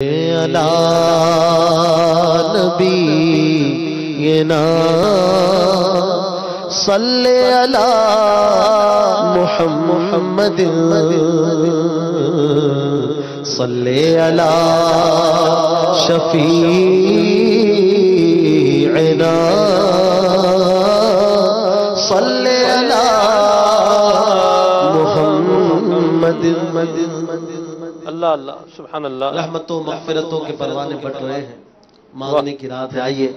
علی نبینا صلی علی محمد صلی علی شفیعنا صلی علی محمد۔ اللہ اللہ سبحان اللہ۔ رحمتوں مغفرتوں کے پروانے بٹ رہے ہیں، مانگنے کی رات ہے، آئیے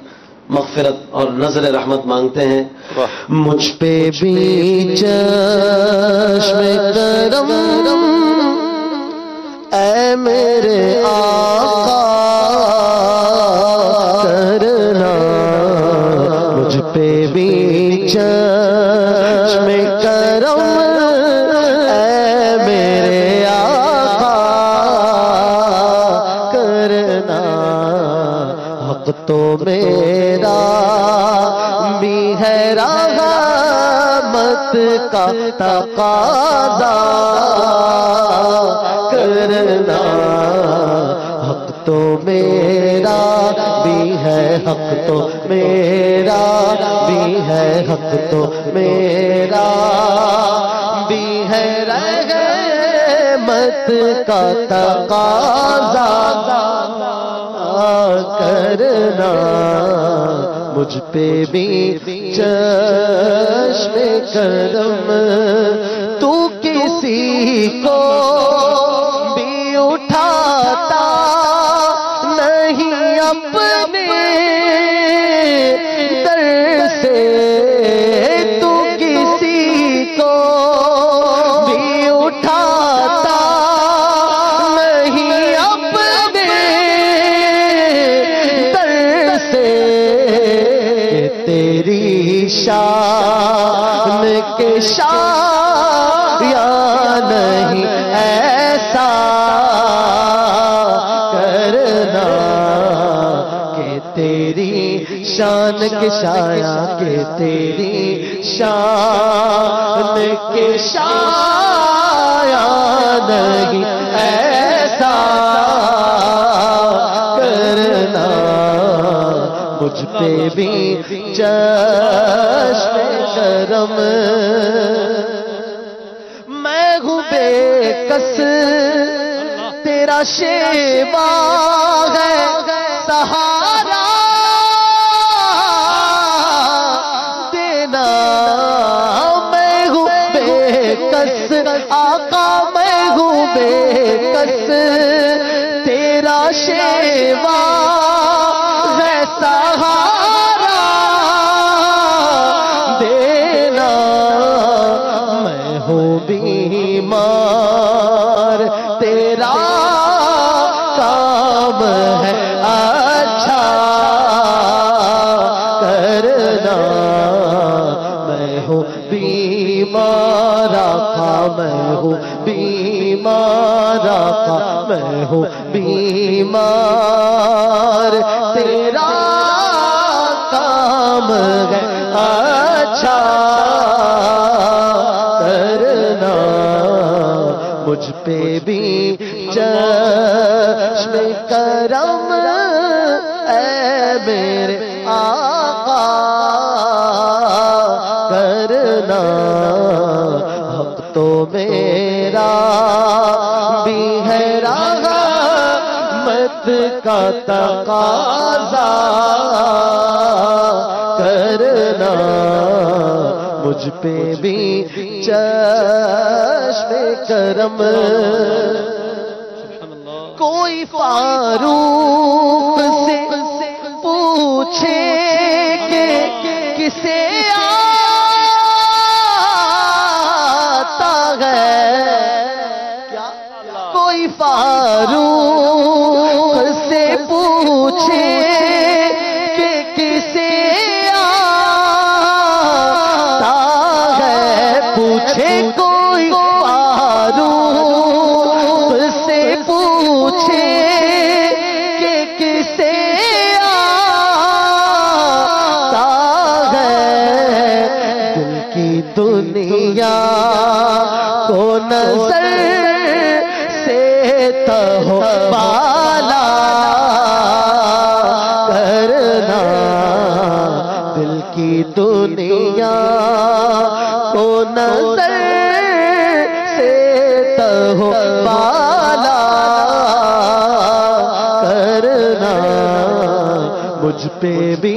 مغفرت اور نظر رحمت مانگتے ہیں۔ مجھ پہ بھی چشم کرم اے میرے آقا کرنا، مجھ پہ بھی چشم کرم اے میرے آقا کرنا، حق تو میرا بھی ہے رحمت کا تقاضا کرنا، حق تو میرا بھی ہے، حق تو میرا بھی ہے، حق تو میرا بھی ہے رحمت کا تقاضا کرنا، مجھ پہ بھی چشم کرم، تو کسی کو بھی اٹھاتا نہیں اپنے در سے، تو کسی کو بھی اٹھاتا نہیں اپنے در سے، تیری شان کے شایا نہیں ایسا کرنا، کہ تیری شان کے شایا، کہ تیری شان کے شایا نہیں ایسا کرنا، مجھ پہ بھی چشم کرم، میں ہوں بے کس تیرا شیوا ہے سہارا دینا، میں ہوں بے کس آقا، میں ہوں بے کس تیرا شیوا ہے سہارا دینا، میں ہوں بیمار تیرا کام ہے اچھا کرنا، میں ہوں بیمار آقا، میں ہوں بیمار آقا، میں ہوں بیمار تیرا کام ہے اچھا کرنا، مجھ پہ بھی چشم کرم اے میرے آقا کرنا، حق تو میرا بھی ہے رحمت کا تقاضا کرنا، مجھ پہ بھی چشم کرم، کوئی فاروق سے پوچھے کہ کسے آتا ہے، کوئی فاروق سے پوچھے کہ کسے آتا ہے، پوچھے کوئی فاروق سے پوچھے کہ کسے مجھ پہ بھی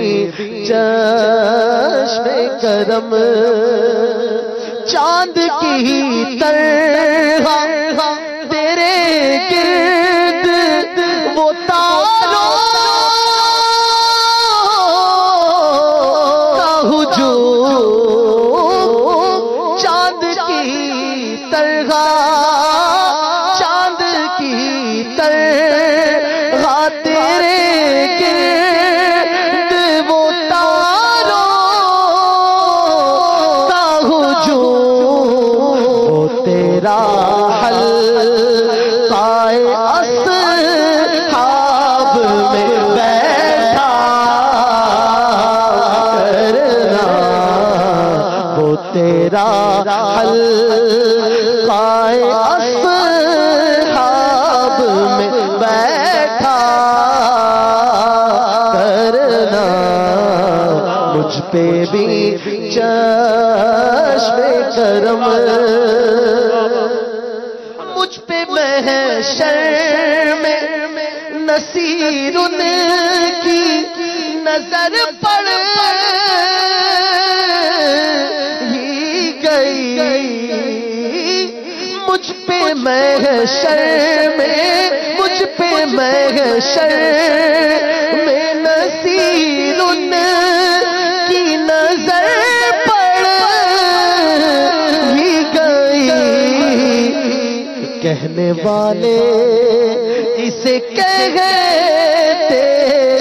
چشم کرم چاند کی طرح تیرے گرد وہ تاروں کا ہجوم چاند کی طرح چاند کی طرح تیرے گرد وہ تاروں کا ہجوم وہ تیرا حلقۂ اصحاب میں بیٹھا کرنا وہ تیرا حلقۂ اصحاب میں بیٹھا کرنا مجھ پہ بھی چشم کرم مجھ پہ محشر میں نصیر ان کی نظر پڑ ہی گئی مجھ پہ محشر میں مجھ پہ محشر میں نصیر ان کی نظر پڑ ہی گئی کہنے والے اسے کہتے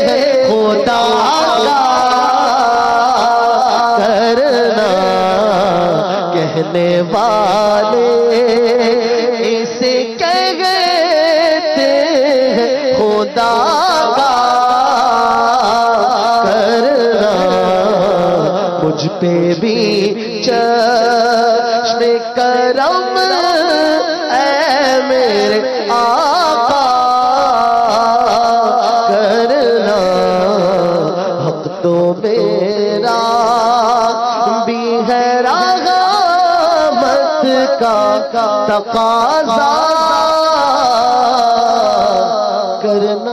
ہیں خدا کرنا کہنے والے اسے کہتے ہیں خدا کرنا مجھ پہ بھی چشم کرم میرے آقا کرنا حق تو میرا بھی ہے رحمت کا تقاضا کرنا